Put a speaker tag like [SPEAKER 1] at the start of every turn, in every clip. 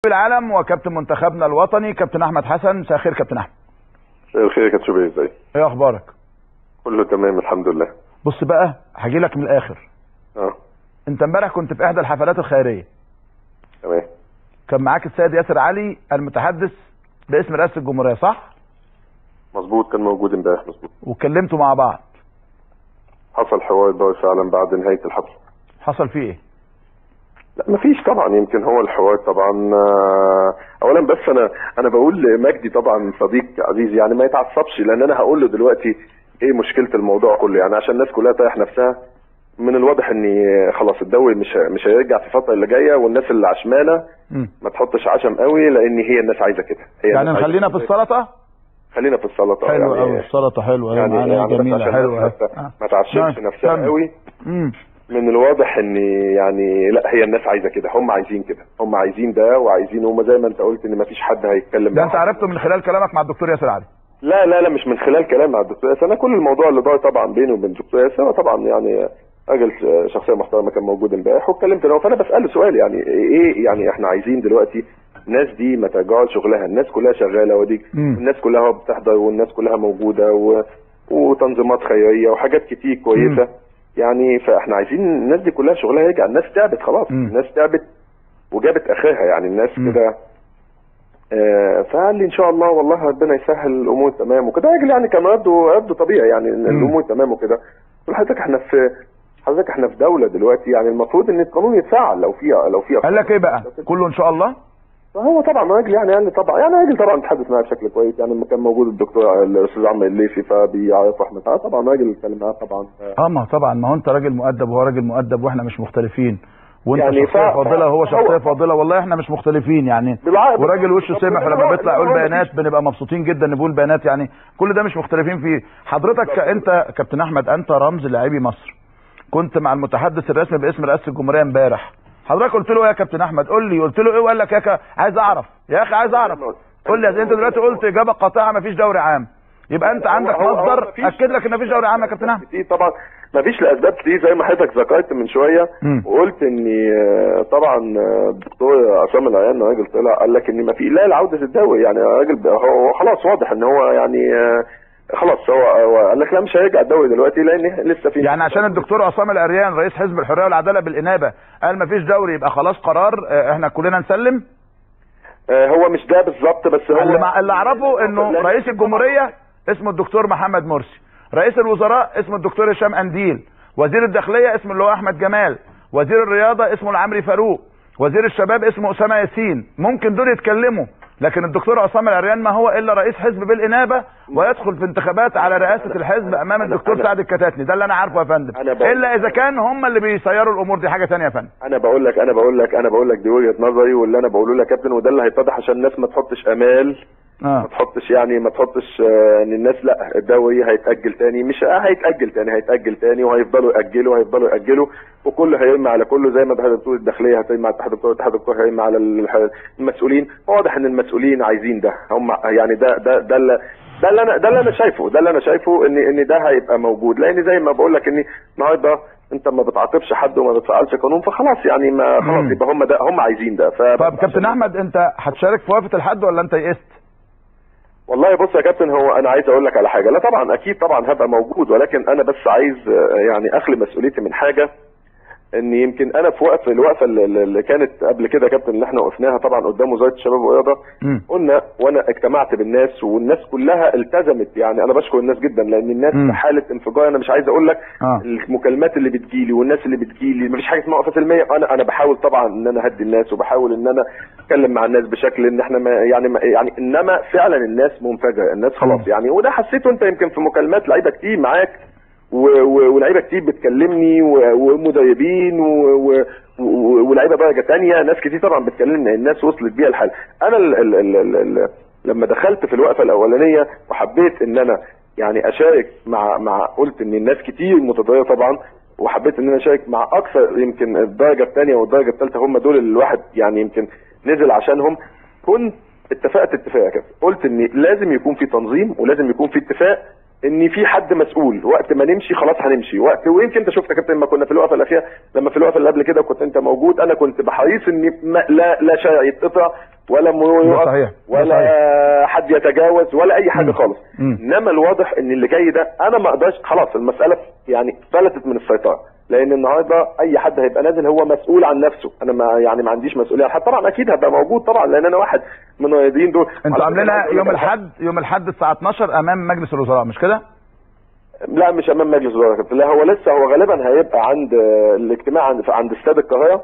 [SPEAKER 1] العالم وكابتن منتخبنا الوطني كابتن احمد حسن. مساء الخير كابتن احمد.
[SPEAKER 2] مساء الخير يا كابتن شوبير، ازيك؟
[SPEAKER 1] ايه اخبارك؟
[SPEAKER 2] كله تمام الحمد لله.
[SPEAKER 1] بص بقى هاجي لك من الاخر. انت امبارح كنت في احدى الحفلات الخيريه.
[SPEAKER 2] تمام.
[SPEAKER 1] كان معاك السيد ياسر علي المتحدث باسم رئاسه الجمهوريه، صح؟
[SPEAKER 2] مظبوط، كان موجود امبارح. مظبوط.
[SPEAKER 1] واتكلمتوا مع بعض.
[SPEAKER 2] حصل حوار ده فعلا بعد نهايه الحفله.
[SPEAKER 1] حصل فيه ايه؟
[SPEAKER 2] لا مفيش طبعا، يمكن هو الحوار طبعا. اولا بس انا بقول لمجدي طبعا صديق عزيز يعني ما يتعصبش، لان انا هقول له دلوقتي ايه مشكله الموضوع كله، يعني عشان الناس كلها تريح نفسها. من الواضح ان خلاص الدوري مش هيرجع في الفتره اللي جايه، والناس اللي عشمانه ما تحطش عشم قوي، لان هي الناس عايزه كده.
[SPEAKER 1] يعني نخلينا في السلطه.
[SPEAKER 2] خلينا في السلطه.
[SPEAKER 1] حلو قوي. يعني السلطه حلوه يعني جميله حلوه.
[SPEAKER 2] ما تعشمش نفسها قوي. من الواضح ان يعني لا، هي الناس عايزه كده، هم عايزين كده، هم عايزين ده وعايزين هم زي ما انت قلت ان ما فيش حد هيتكلم.
[SPEAKER 1] ده انت عرفته من خلال كلامك مع الدكتور ياسر علي؟
[SPEAKER 2] لا مش من خلال كلام مع الدكتور ياسر. انا كل الموضوع اللي دار طبعا بيني وبين الدكتور ياسر، طبعا يعني راجل شخصيه محترمه كان موجود امبارح واتكلمت انا، فانا بساله سؤال يعني ايه يعني احنا عايزين دلوقتي الناس دي ما ترجعش شغلها، الناس كلها شغاله ودي الناس كلها بتحضر والناس كلها موجوده وتنظيمات خيريه وحاجات كتير كويسه يعني، فاحنا عايزين الناس دي كلها شغلها يرجع. الناس تعبت خلاص. الناس تعبت وجابت اخرها يعني الناس كده. فقال لي ان شاء الله والله ربنا يسهل الامور تمام وكده. راجل يعني كان رده طبيعي يعني الامور تمام وكده. حضرتك احنا في دوله دلوقتي، يعني المفروض ان القانون يتفعل لو في
[SPEAKER 1] قال لك ايه بقى؟ كله ان شاء الله.
[SPEAKER 2] فهو طبعا راجل يعني طبعا يعني راجل طبعا اتحدث معاه بشكل كويس، يعني لما كان موجود الدكتور الاستاذ عمرو الليثي فبيعرف احمد طبعا راجل اتكلم معاه طبعا.
[SPEAKER 1] ما طبعا، ما هو انت راجل مؤدب وهو راجل مؤدب واحنا مش مختلفين، وانت
[SPEAKER 2] يعني
[SPEAKER 1] شخصيه فاضله وهو شخصيه فاضله، والله احنا مش مختلفين يعني. وراجل وشه سمح ولما بيطلع يقول بيانات بنبقى مبسوطين جدا ان بيقول بيانات، يعني كل ده مش مختلفين فيه. حضرتك انت كابتن احمد انت رمز لاعبي مصر. كنت مع المتحدث الرسمي باسم رئاسه الجمهوريه امبارح. حضرتك قلت له ايه يا كابتن احمد؟ قول لي قلت له ايه وقال لك يا عايز اعرف يا اخي عايز اعرف. قول لي انت دلوقتي قلت اجابه قاطعه مفيش دوري عام، يبقى انت عندك مصدر اكد لك ان مفيش دوري عام يا كابتن احمد؟
[SPEAKER 2] طبعا مفيش لاسباب كتير زي ما حضرتك ذكرت من شويه. وقلت ان طبعا الدكتور عصام العيان راجل طلع قال لك ان ما في لا لعوده الدوري، يعني راجل هو خلاص واضح ان هو يعني خلاص هو قال لك لا مش هيرجع الدوري دلوقتي لان لسه في،
[SPEAKER 1] يعني عشان الدكتور عصام العريان رئيس حزب الحريه والعداله بالانابه قال مفيش دوري يبقى خلاص قرار احنا كلنا نسلم.
[SPEAKER 2] هو مش ده بالظبط، بس هو
[SPEAKER 1] اللي اعرفه انه رئيس الجمهوريه اسمه الدكتور محمد مرسي، رئيس الوزراء اسمه الدكتور هشام قنديل، وزير الداخليه اسمه اللي هو احمد جمال، وزير الرياضه اسمه العمري فاروق، وزير الشباب اسمه اسامه ياسين. ممكن دول يتكلموا، لكن الدكتور عصام العريان ما هو الا رئيس حزب بالانابه ويدخل في انتخابات على رئاسه الحزب امام الدكتور سعد الكتاتني. ده اللي انا عارفه يا فندم، الا اذا كان هم اللي بيسيروا الامور دي حاجه ثانيه يا فندم.
[SPEAKER 2] انا بقول لك دي وجهه نظري، واللي انا بقوله لك يا كابتن وده اللي هيتضح عشان الناس ما تحطش امال. ما تحطش ان الناس لا الدوري هيتاجل تاني، مش هيتاجل تاني وهيفضلوا ياجلوا وكله هيرمي على كله، زي ما بتقول الداخليه هترمي على اتحاد الكوره هيرمي على المسؤولين. واضح ان المسؤولين عايزين ده، هم يعني ده اللي انا شايفه ان ده هيبقى موجود، لان زي ما بقول لك ان النهارده انت ما بتعاقبش حد وما بتفعلش قانون، فخلاص يعني ما خلاص يبقى هم عايزين ده.
[SPEAKER 1] طب كابتن احمد انت هتشارك في وقفه الحد ولا انت يئست؟
[SPEAKER 2] والله بص يا كابتن، هو انا عايز اقول لك على حاجه. لا طبعا اكيد طبعا هبقى موجود، ولكن انا بس عايز يعني اخلي مسؤوليتي من حاجه، ان يمكن انا في الوقفه اللي كانت قبل كده يا كابتن اللي احنا وقفناها طبعا قدام وزاره الشباب والرياضه، قلنا وانا اجتمعت بالناس والناس كلها التزمت. يعني انا بشكر الناس جدا، لان الناس في حاله انفجار. انا مش عايز اقول لك المكالمات اللي بتجيلي والناس اللي بتجيلي، مفيش حاجه اسمها وقفه سلميه. انا بحاول طبعا ان انا اهدي الناس، وبحاول ان انا اتكلم مع الناس بشكل ان احنا يعني انما فعلا الناس منفجره، الناس خلاص يعني. وده حسيته انت يمكن في مكالمات لعيبه كتير معاك ولاعيبه كتير بتكلمني ومدربين ولاعيبه درجه ثانيه، ناس كتير طبعا بتكلمني، الناس وصلت بيها الحال. انا لما دخلت في الوقفه الاولانيه وحبيت ان انا يعني اشارك مع قلت ان الناس كتير متضرره طبعا، وحبيت ان انا اشارك مع اكثر يمكن الدرجه الثانيه والدرجه الثالثه، هم دول اللي الواحد يعني يمكن نزل عشانهم. كنت اتفقت اتفاق، قلت ان لازم يكون في تنظيم ولازم يكون في اتفاق ان في حد مسؤول. وقت ما نمشي خلاص هنمشي وقت. ويمكن انت شفت يا كابتن لما كنا في الوقفه الاخيره، لما في الوقفه اللي قبل كده كنت انت موجود، انا كنت بحريص ان لا شارع يتقطع ولا يقف
[SPEAKER 1] صحيح.
[SPEAKER 2] ولا حد يتجاوز ولا اي حاجه خالص. انما الواضح ان اللي جاي ده انا ما اقدرش، خلاص المساله يعني فلتت من السيطره، لان النهارده اي حد هيبقى نازل هو مسؤول عن نفسه. انا ما عنديش مسؤوليه عن حد طبعا، اكيد هبقى موجود طبعا لان انا واحد من الرياضيين دول.
[SPEAKER 1] انتوا عاملينها يوم الاحد الساعه 12 امام مجلس الوزراء مش كده؟
[SPEAKER 2] لا مش امام مجلس الوزراء، لا هو لسه هو غالبا هيبقى عند الاجتماع عند استاد القاهره.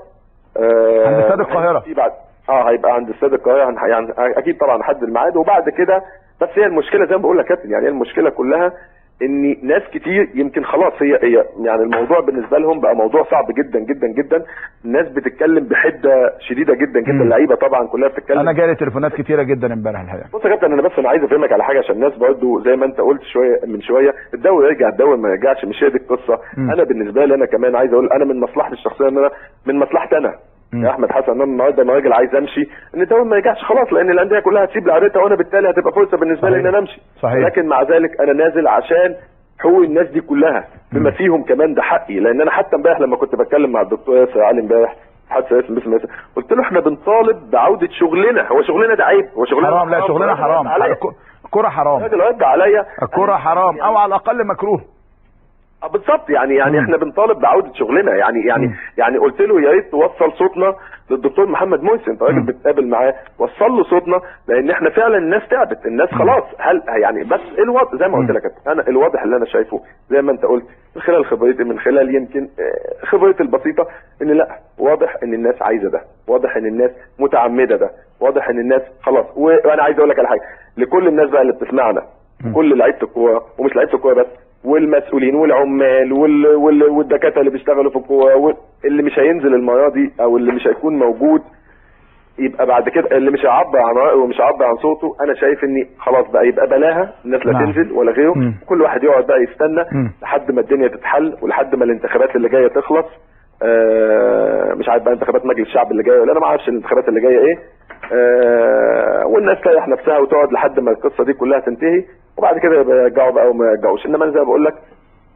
[SPEAKER 1] عند استاد القاهره
[SPEAKER 2] بعد هيبقى عند استاد القاهره، يعني اكيد طبعا نحدد الميعاد وبعد كده. بس هي المشكله زي ما بقول لك يا كابتن، يعني هي المشكله كلها ان ناس كتير يمكن خلاص هي يعني الموضوع بالنسبه لهم بقى موضوع صعب جدا جدا جدا. الناس بتتكلم بحده شديده جدا جدا، اللعيبه طبعا كلها بتتكلم.
[SPEAKER 1] انا جالي تليفونات كتيره جدا امبارح الحقيقه.
[SPEAKER 2] بص يا كابتن انا عايز افهمك على حاجه عشان الناس برضه زي ما انت قلت من شويه الدوري يرجع الدوري ما يرجعش، مش هي دي القصه. انا بالنسبه لي انا كمان عايز اقول انا من مصلحتي الشخصيه ان انا من مصلحتي انا يا احمد حسن، انا النهارده انا راجل عايز امشي ان الدوري ما يرجعش خلاص، لان الانديه كلها هتسيب لعبتها وانا بالتالي هتبقى فرصه بالنسبه لي ان انا امشي.
[SPEAKER 1] صحيح.
[SPEAKER 2] لكن مع ذلك انا نازل عشان حقوق الناس دي كلها بما فيهم كمان ده حقي، لان انا حتى امبارح لما كنت بتكلم مع الدكتور ياسر علي امبارح حتى اسم ياسر قلت له احنا بنطالب بعوده شغلنا. هو شغلنا ده عيب؟ هو شغلنا
[SPEAKER 1] حرام؟ لا شغلنا حرام، الكرة حرام،
[SPEAKER 2] الراجل رد عليا
[SPEAKER 1] الكرة حرام او على الاقل مكروه.
[SPEAKER 2] بالظبط يعني احنا بنطالب بعوده شغلنا. يعني قلت له يا ريت توصل صوتنا للدكتور محمد محسن، انت راجل بتقابل معاه، وصل له صوتنا لان احنا فعلا الناس تعبت، الناس خلاص. هل يعني بس الوضع زي ما قلت لك انا الواضح اللي انا شايفه زي ما انت قلت من خلال خبرتي، من خلال يمكن خبرتي البسيطه، ان لا واضح ان الناس عايزه ده، واضح ان الناس متعمده ده، واضح ان الناس خلاص. وانا عايز اقول لك على حاجه لكل الناس بقى اللي بتسمعنا، كل لعيبه الكوره ومش لعيبه الكوره بس، والمسؤولين والعمال والدكاتره اللي بيشتغلوا في الكوره، اللي مش هينزل المره دي او اللي مش هيكون موجود يبقى بعد كده اللي مش هيعبر عن رايه ومش هيعبر عن صوته، انا شايف اني خلاص بقى يبقى بلاها الناس لا تنزل ولا غيره. كل واحد يقعد بقى يستنى لحد ما الدنيا تتحل ولحد ما الانتخابات اللي جايه تخلص. مش عارف بقى انتخابات مجلس الشعب اللي جايه ولا انا ما اعرفش الانتخابات اللي جايه ايه. والناس تريح نفسها وتقعد لحد ما القصه دي كلها تنتهي وبعد كده يرجعوا بقى وما يرجعوش. انما انا زي ما بقول لك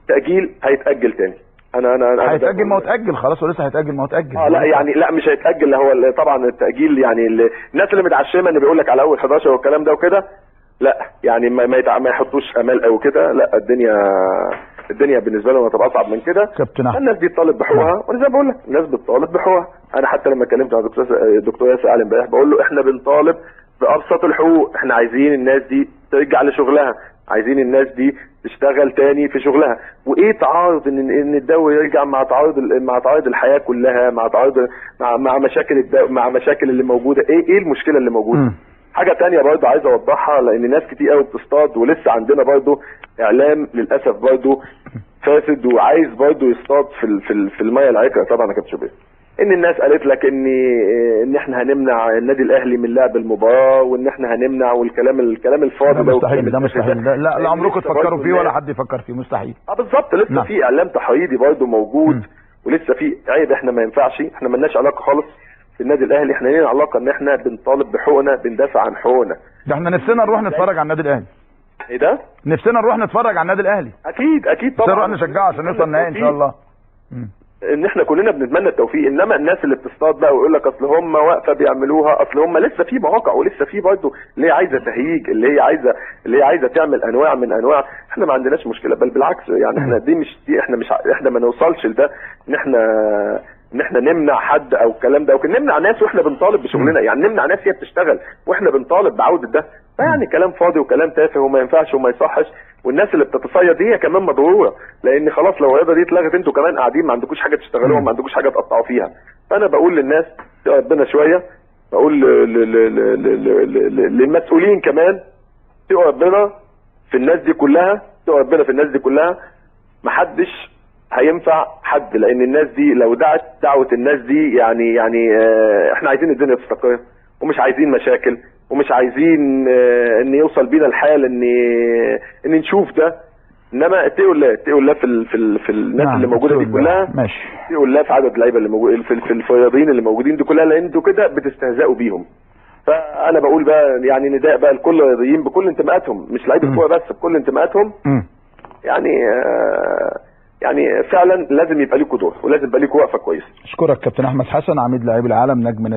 [SPEAKER 2] تاجيل هيتاجل تاني. انا
[SPEAKER 1] هيتاجل ما هو اتاجل خلاص، ولسه هيتاجل ما هو اتاجل.
[SPEAKER 2] لا يعني لا مش هيتاجل. هو طبعا التاجيل يعني الناس اللي متعشمه اللي بيقول لك على اول 11 والكلام ده وكده، لا يعني ما يحطوش امال او كده. لا الدنيا بالنسبه لهم هتبقى اصعب من كده. الناس دي تطالب بحقوقها، وانا زي ما بقول لك الناس بتطالب بحقوقها. انا حتى لما كلمت مع الدكتور ياسر علي امبارح بقول له احنا بنطالب بابسط الحقوق، احنا عايزين الناس دي ترجع لشغلها، عايزين الناس دي تشتغل تاني في شغلها. وايه تعارض ان الدوري يرجع مع تعارض الحياه كلها، مع مشاكل اللي موجوده. ايه المشكله اللي موجوده؟ حاجه تانية برضه عايز اوضحها، لان ناس كتير قوي بتصطاد ولسه عندنا برضه اعلام للاسف برضه فاسد وعايز برضه يصطاد في الميه العكره. طبعا انا كنت شوف ان الناس قالت لك ان احنا هنمنع النادي الاهلي من لعب المباراه، وان احنا هنمنع والكلام الفاضي
[SPEAKER 1] ده مستحيل. ده مستحيل. لا عمركم تفكروا فيه ولا حد يفكر فيه. مستحيل.
[SPEAKER 2] بالظبط. لسه في اعلام تحريضي برضه موجود ولسه في عيب. احنا ما ينفعش، احنا مالناش علاقه خالص في النادي الاهلي. احنا لينا علاقه ان احنا بنطالب بحقوقنا، بندافع عن حقوقنا.
[SPEAKER 1] ده احنا نفسنا نروح نتفرج على النادي الاهلي.
[SPEAKER 2] ايه ده؟
[SPEAKER 1] نفسنا نروح نتفرج على النادي الاهلي.
[SPEAKER 2] اكيد طبعا.
[SPEAKER 1] نروح نشجعه عشان نوصل النهائي ان شاء الله.
[SPEAKER 2] ان احنا كلنا بنتمنى التوفيق. انما الناس اللي بتصطاد بقى ويقول لك اصل هم واقفه بيعملوها، اصل هم لسه في مواقع ولسه في برضه اللي هي عايزه تهييج، اللي هي عايزه تعمل انواع من انواع. احنا ما عندناش مشكله، بل بالعكس يعني احنا احنا ما نوصلش لده ان احنا نمنع حد او الكلام ده، وكنا نمنع ناس واحنا بنطالب بشغلنا. يعني نمنع ناس هي بتشتغل واحنا بنطالب بعوده ده يعني كلام فاضي وكلام تافه وما ينفعش وما يصحش. والناس اللي بتتصيد دي هي كمان مضروره، لان خلاص لو الرياضه دي اتلغت انتوا كمان قاعدين ما عندكوش حاجه تشتغلوها، ما عندكوش حاجه تقطعوا فيها. فانا بقول للناس يا ربنا شويه، بقول للمسؤولين كمان يا ربنا في الناس دي كلها، يا ربنا في الناس دي كلها. محدش هينفع حد، لان الناس دي لو دعوه الناس دي يعني احنا عايزين الدنيا تستقر ومش عايزين مشاكل ومش عايزين ان يوصل بينا الحال ان نشوف ده. انما اتقوا الله في الناس اللي موجوده دي كلها.
[SPEAKER 1] ماشي.
[SPEAKER 2] اتقوا الله في عدد اللعيبه اللي موجودين في الرياضيين اللي موجودين دي كلها، لان انتوا كده بتستهزئوا بيهم. فانا بقول بقى يعني نداء بقى لكل الرياضيين بكل انتماءاتهم، مش لعيبه الكوره بس، بكل انتماءاتهم. يعني فعلا لازم يبقى ليكوا دور ولازم يبقى ليكوا وقفه كويسه.
[SPEAKER 1] اشكرك كابتن احمد حسن، عميد لاعبي العالم، نجم نادي